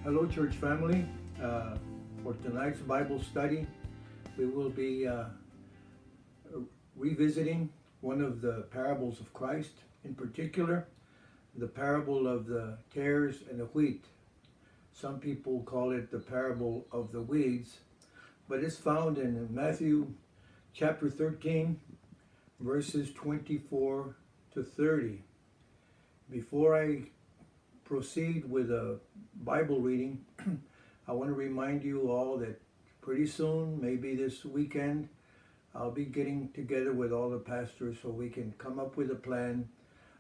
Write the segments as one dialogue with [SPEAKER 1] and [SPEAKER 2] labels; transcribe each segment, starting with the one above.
[SPEAKER 1] Hello, church family. For tonight's Bible study, we will be revisiting one of the parables of Christ, in particular, the parable of the tares and the wheat. Some people call it the parable of the weeds, but it's found in Matthew chapter 13, verses 24 to 30. Before I proceed with a Bible reading, I want to remind you all that pretty soon, maybe this weekend, I'll be getting together with all the pastors so we can come up with a plan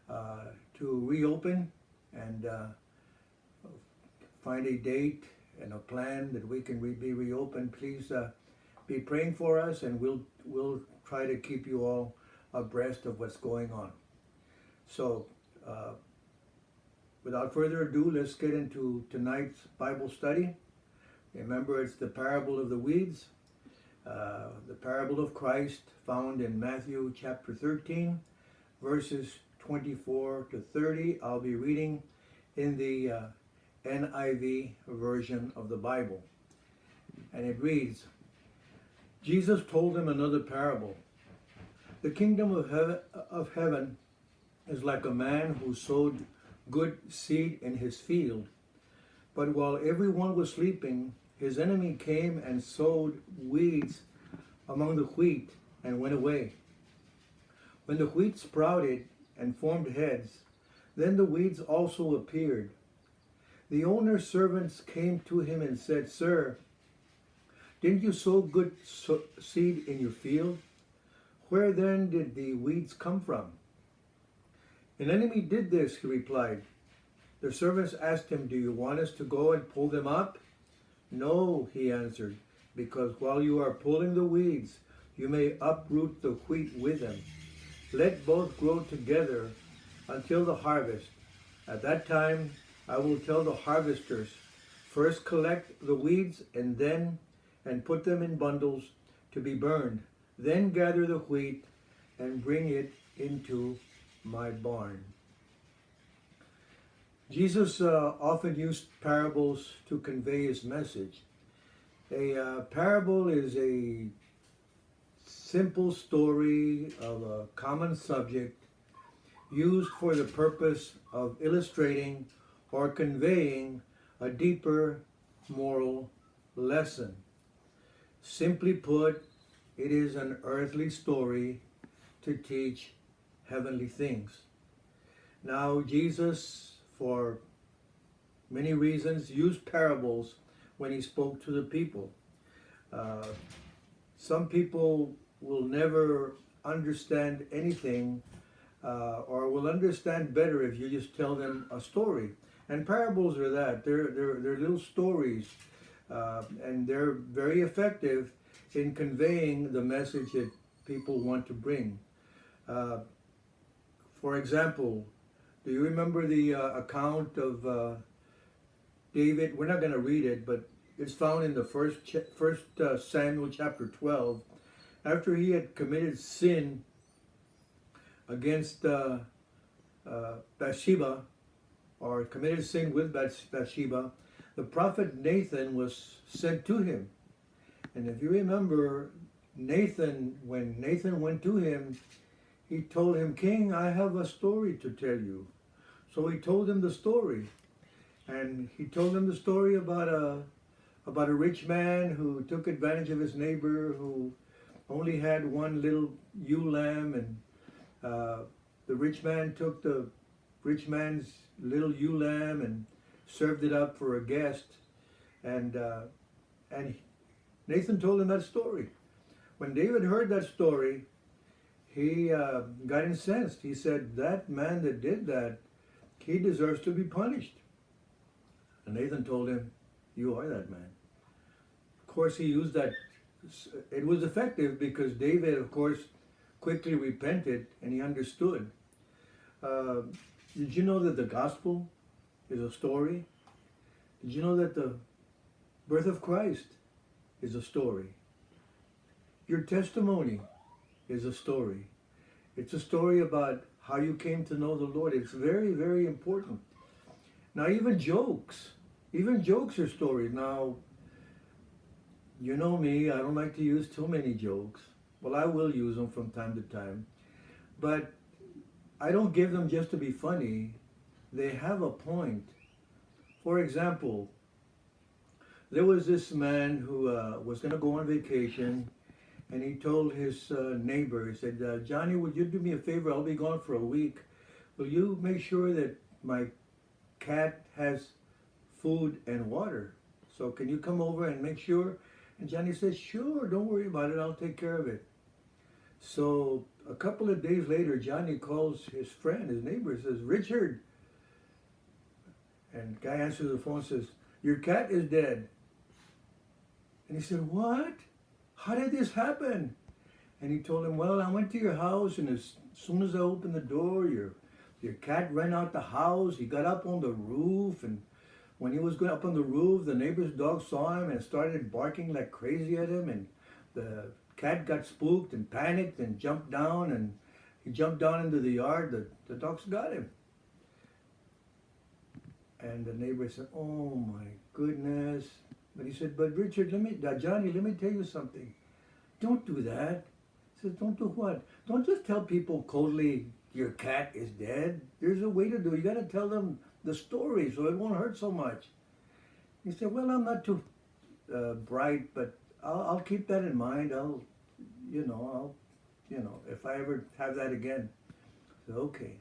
[SPEAKER 1] to reopen and find a date and a plan that we can be reopened. Please be praying for us, and we'll try to keep you all abreast of what's going on. So, without further ado, let's get into tonight's Bible study. Remember, it's the parable of the weeds, the parable of Christ, found in Matthew chapter 13, verses 24 to 30. I'll be reading in the NIV version of the Bible. And it reads, Jesus told them another parable. The kingdom of heaven is like a man who sowed good seed in his field. But while everyone was sleeping, his enemy came and sowed weeds among the wheat and went away. When the wheat sprouted and formed heads, then the weeds also appeared. The owner's servants came to him and said, Sir, didn't you sow good seed in your field? Where then did the weeds come from? An enemy did this, he replied. The servants asked him, Do you want us to go and pull them up? No, he answered, because while you are pulling the weeds, you may uproot the wheat with them. Let both grow together until the harvest. At that time, I will tell the harvesters, first collect the weeds and put them in bundles to be burned. Then gather the wheat and bring it into my barn. Jesus often used parables to convey his message. A parable is a simple story of a common subject used for the purpose of illustrating or conveying a deeper moral lesson. Simply put, it is an earthly story to teach heavenly things. Now, Jesus, for many reasons, used parables when he spoke to the people. Some people will never understand anything or will understand better if you just tell them a story. And parables are that. They're little stories, and they're very effective in conveying the message that people want to bring. For example, do you remember the account of David? We're not going to read it, but it's found in the first Samuel chapter 12. After he had committed sin against Bathsheba, or committed sin with Bathsheba, the prophet Nathan was sent to him. And if you remember, when Nathan went to him, he told him, King, I have a story to tell you. So he told him the story. And he told him the story about a rich man who took advantage of his neighbor, who only had one little ewe lamb. And the rich man took the rich man's little ewe lamb and served it up for a guest. And Nathan told him that story. When David heard that story, he got incensed. He said, that man that did that, he deserves to be punished. And Nathan told him, you are that man. Of course, he used that. It was effective because David, of course, quickly repented and he understood. Did you know that the gospel is a story? Did you know that the birth of Christ is a story? Your testimony is a story. It's a story about how you came to know the Lord. It's very, very important. Now, even jokes Even jokes are stories. Now, you know me, I don't like to use too many jokes. Well, I will use them from time to time, but I don't give them just to be funny. They have a point. For example, there was this man who was going to go on vacation, and he told his neighbor, he said, Johnny, would you do me a favor? I'll be gone for a week. Will you make sure that my cat has food and water? So can you come over and make sure? And Johnny says, sure, don't worry about it. I'll take care of it. So a couple of days later, Johnny calls his friend, his neighbor, says, Richard. And the guy answers the phone and says, your cat is dead. And he said, what? How did this happen? And he told him, well, I went to your house, and as soon as I opened the door, your cat ran out the house. He got up on the roof, and when he was going up on the roof, the neighbor's dog saw him and started barking like crazy at him, and the cat got spooked and panicked and jumped down, and he jumped down into the yard. The dogs got him. And the neighbor said, oh my goodness. But he said, but Richard, Johnny, let me tell you something. Don't do that. He said, don't do what? Don't just tell people coldly your cat is dead. There's a way to do it. You got to tell them the story so it won't hurt so much. He said, well, I'm not too bright, but I'll keep that in mind. If I ever have that again. I said, okay.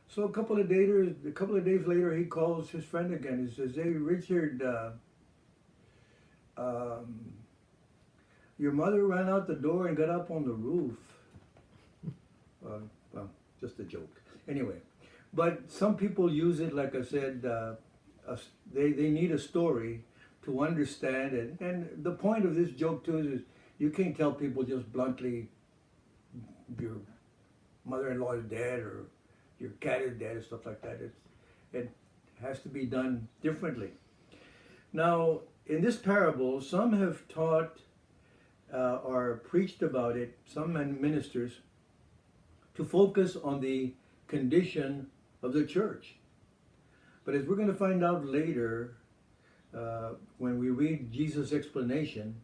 [SPEAKER 1] So a couple of days later, he calls his friend again. He says, hey, Richard, your mother ran out the door and got up on the roof. Well, just a joke. Anyway, but some people use it, like I said, they need a story to understand it. And the point of this joke too is you can't tell people just bluntly your mother-in-law is dead or your cat is dead and stuff like that. It has to be done differently. Now, in this parable, some have taught or preached about it, some ministers, to focus on the condition of the church. But as we're going to find out later, when we read Jesus' explanation,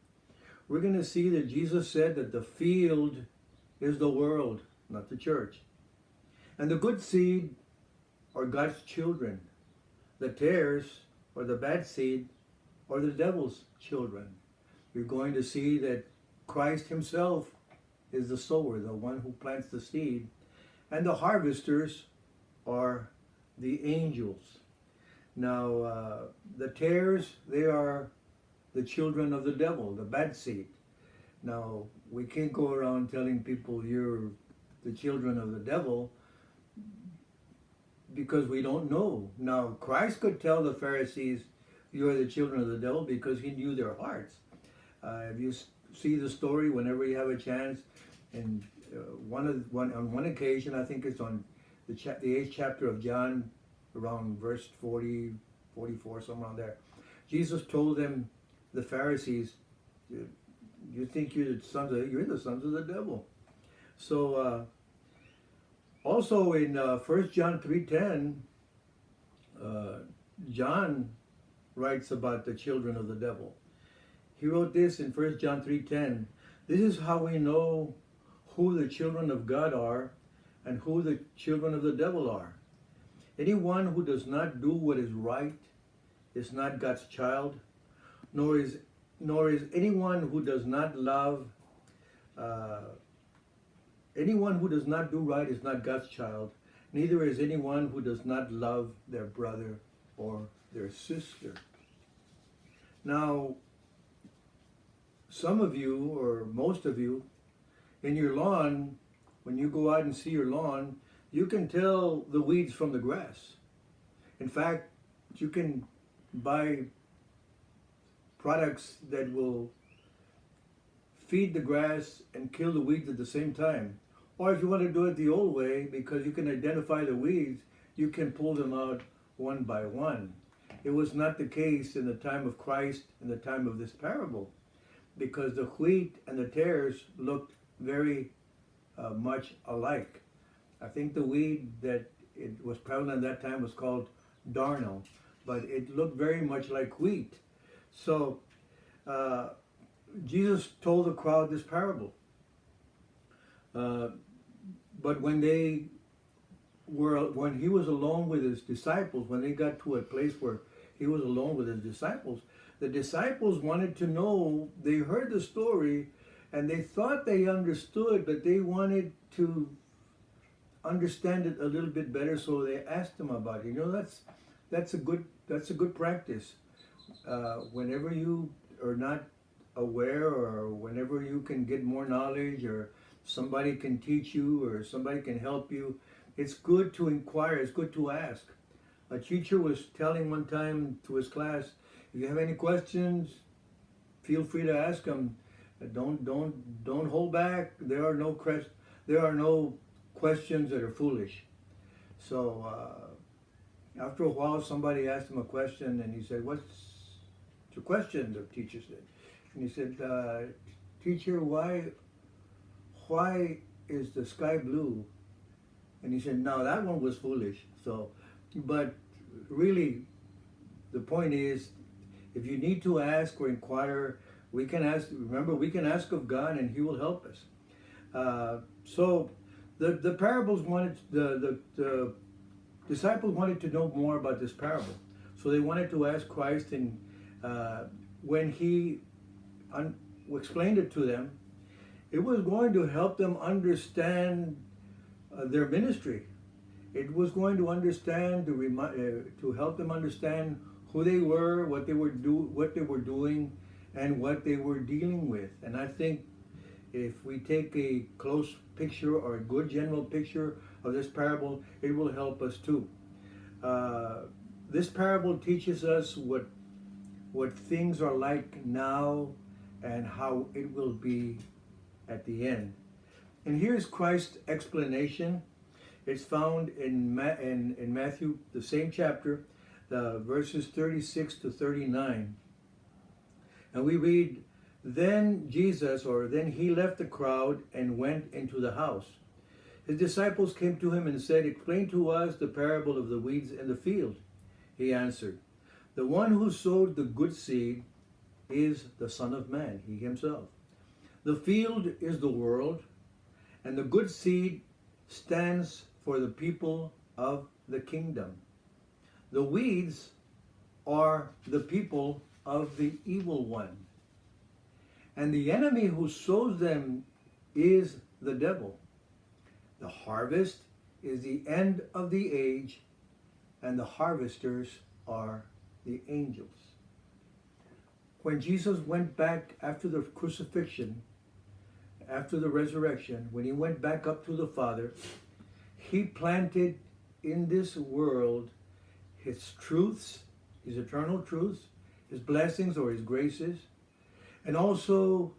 [SPEAKER 1] we're going to see that Jesus said that the field is the world, not the church. And the good seed are God's children. The tares, or the bad seed, are the devil's children. You're going to see that Christ himself is the sower, the one who plants the seed. And the harvesters are the angels. Now, the tares, they are the children of the devil, the bad seed. Now, we can't go around telling people you're the children of the devil because we don't know. Now, Christ could tell the Pharisees, you are the children of the devil, because he knew their hearts. If you see the story, whenever you have a chance, and on one occasion, I think it's on the 8th chapter of John, around verse 40, 44, somewhere around there, Jesus told them, the Pharisees, you think you're the sons of the devil. So, also in 1 John 3:10, John writes about the children of the devil. He wrote this in 1 John 3:10. This is how we know who the children of God are and who the children of the devil are. Anyone who does not do what is right is not God's child, nor is anyone who does not love, anyone who does not do right is not God's child, neither is anyone who does not love their brother or their sister. Now, some of you, or most of you, in your lawn, when you go out and see your lawn, you can tell the weeds from the grass. In fact, you can buy products that will feed the grass and kill the weeds at the same time. Or if you want to do it the old way, because you can identify the weeds, you can pull them out one by one. It was not the case in the time of Christ, in the time of this parable, because the wheat and the tares looked very much alike. I think the weed that it was prevalent at that time was called darnel. but it looked very much like wheat. So Jesus told the crowd this parable. But when he was alone with his disciples, when they got to a place where he was alone with his disciples, the disciples wanted to know, they heard the story and they thought they understood, but they wanted to understand it a little bit better, so they asked him about it. You know, that's a good practice. Whenever you are not aware, or whenever you can get more knowledge, or somebody can teach you, or somebody can help you, it's good to inquire, it's good to ask. A teacher was telling one time to his class, if you have any questions, feel free to ask them. Don't hold back. There are no questions that are foolish. So after a while, somebody asked him a question, and he said, "What's your question?" The teacher said, and he said, "Teacher, why is the sky blue?" And he said, "No, that one was foolish." So, but really, the point is, if you need to ask or inquire, we can ask. Remember, we can ask of God, and He will help us. So, the parables wanted the disciples wanted to know more about this parable, so they wanted to ask Christ, and when He explained it to them, it was going to help them understand their ministry. It was going to to help them understand who they were, what they were doing, and what they were dealing with. And I think if we take a close picture or a good general picture of this parable, it will help us too. This parable teaches us what things are like now and how it will be at the end. And here's Christ's explanation. It's found in Matthew, the same chapter, verses 36 to 39. And we read, then he left the crowd and went into the house. His disciples came to him and said, explain to us the parable of the weeds in the field. He answered, the one who sowed the good seed is the Son of Man, he himself. The field is the world, and the good seed stands for the people of the kingdom. The weeds are the people of the evil one. And the enemy who sows them is the devil. The harvest is the end of the age, and the harvesters are the angels. When Jesus went back after the crucifixion, after the resurrection, when he went back up to the Father, he planted in this world his truths, his eternal truths, his blessings or his graces, and also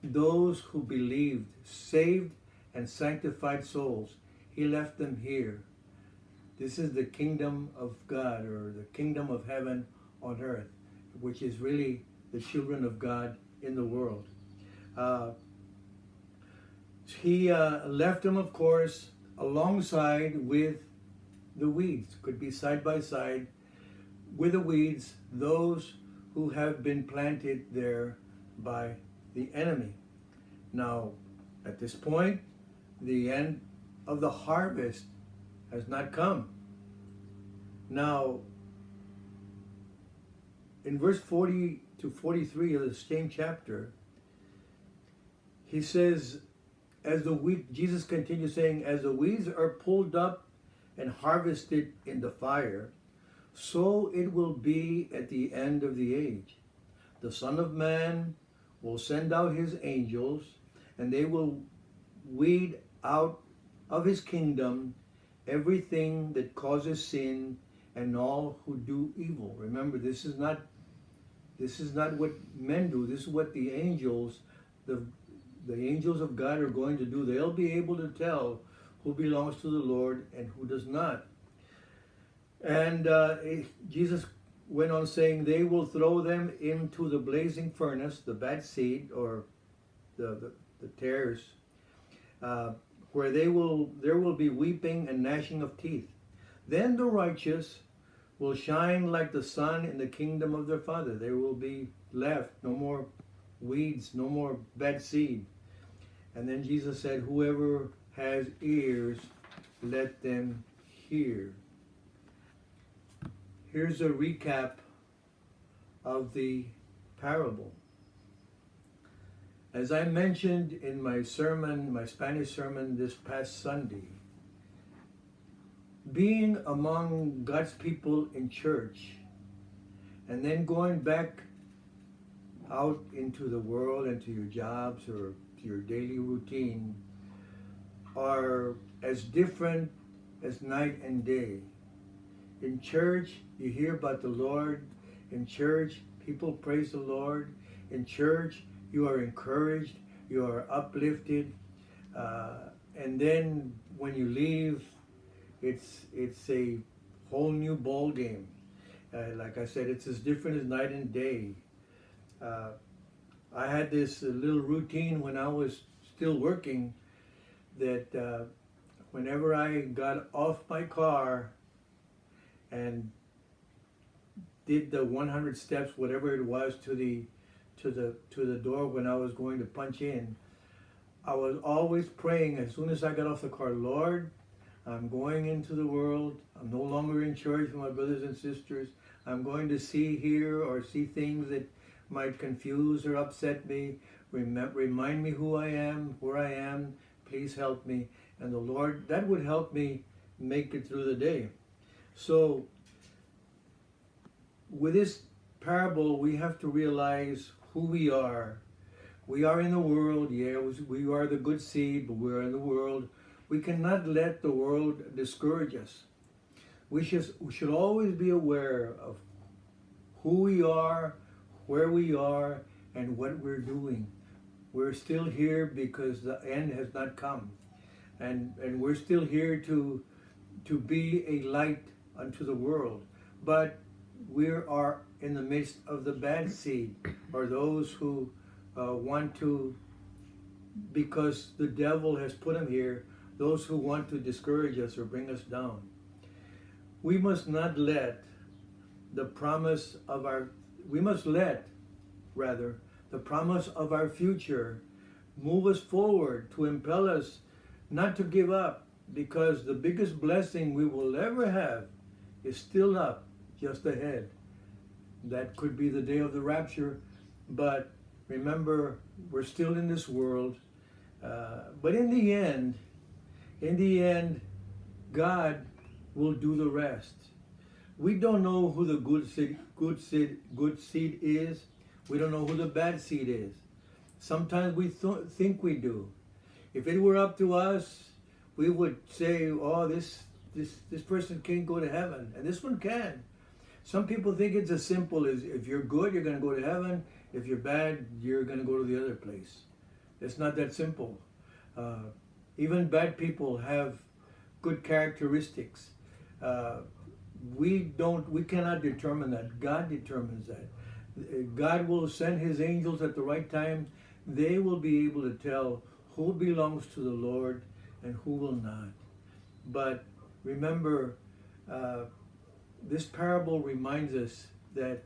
[SPEAKER 1] those who believed, saved and sanctified souls. He left them here. This is the kingdom of God, or the kingdom of heaven on earth, which is really the children of God in the world. He left them, of course, alongside with the weeds. Could be side by side with the weeds, those who have been planted there by the enemy. Now, at this point, the end of the harvest has not come. Now, in verse 40 to 43 of the same chapter, he says, Jesus continues saying, as the weeds are pulled up and harvested in the fire, so it will be at the end of the age. The Son of Man will send out his angels, and they will weed out of his kingdom everything that causes sin and all who do evil. Remember, this is not what men do. This is what the angels, the angels of God are going to do. They'll be able to tell who belongs to the Lord and who does not. And Jesus went on saying, they will throw them into the blazing furnace, the bad seed, or the tares, where there will be weeping and gnashing of teeth. Then the righteous will shine like the sun in the kingdom of their Father. There will be left no more weeds, no more bad seed. And then Jesus said, whoever has ears, let them hear. Here's a recap of the parable. As I mentioned in my sermon, my Spanish sermon this past Sunday, being among God's people in church and then going back out into the world and to your jobs or to your daily routine are as different as night and day. In church, you hear about the Lord. In church, people praise the Lord. In church, you are encouraged, you are uplifted. And then when you leave, it's a whole new ball game. Like I said, it's as different as night and day. I had this little routine when I was still working that whenever I got off my car and did the 100 steps, whatever it was, to the door when I was going to punch in, I was always praying as soon as I got off the car, Lord, I'm going into the world. I'm no longer in church with my brothers and sisters. I'm going to hear, or see things that might confuse or upset me. Remind me who I am, where I am. Please help me. And the Lord, that would help me make it through the day. So with this parable, we have to realize who we are. We are in the world, yeah, we are the good seed, but we are in the world. We cannot let the world discourage us. We should always be aware of who we are, where we are, and what we're doing. We're still here because the end has not come. And we're still here to be a light unto the world. But we are in the midst of the bad seed, or those who want to, because the devil has put them here, those who want to discourage us or bring us down. We must not let the promise of our, we must let, rather, the promise of our future move us forward, to impel us not to give up, because the biggest blessing we will ever have is still up, just ahead. That could be the day of the rapture, but remember, we're still in this world. But in the end, God will do the rest. We don't know who the good seed is. We don't know who the bad seed is. Sometimes we think we do. If it were up to us, we would say, oh, this person can't go to heaven, and this one can. Some people think it's as simple as, if you're good, you're going to go to heaven. If you're bad, you're going to go to the other place. It's not that simple. Even bad people have good characteristics. We cannot determine that. God determines that. God will send his angels at the right time. They will be able to tell who belongs to the Lord and who will not. But remember, this parable reminds us that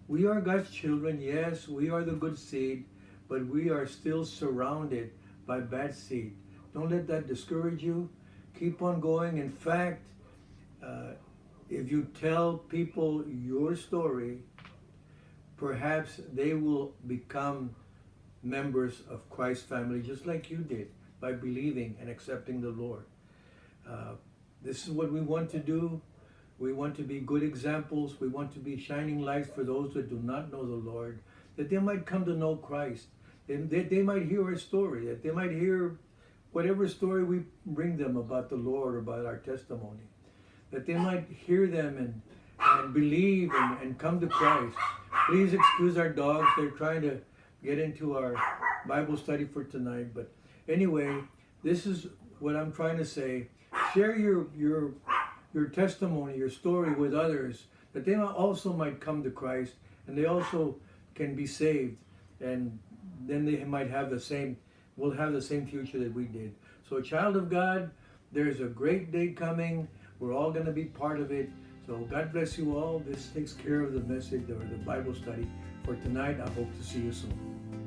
[SPEAKER 1] we are God's children. Yes, we are the good seed, but we are still surrounded by bad seed. Don't let that discourage you. Keep on going. In fact, if you tell people your story, perhaps they will become members of Christ's family, just like you did, by believing and accepting the Lord. This is what we want to do. We want to be good examples. We want to be shining lights for those that do not know the Lord, that they might come to know Christ. And they might hear our story, that they might hear whatever story we bring them about the Lord or about our testimony, that they might hear them and believe and come to Christ. Please excuse our dogs. They're trying to get into our Bible study for tonight. But anyway, this is what I'm trying to say. Share your testimony, your story with others, that they also might come to Christ, and they also can be saved, and then they might have will have the same future that we did. So, child of God, there's a great day coming. We're all going to be part of it. So God bless you all. This takes care of the message or the Bible study for tonight. I hope to see you soon.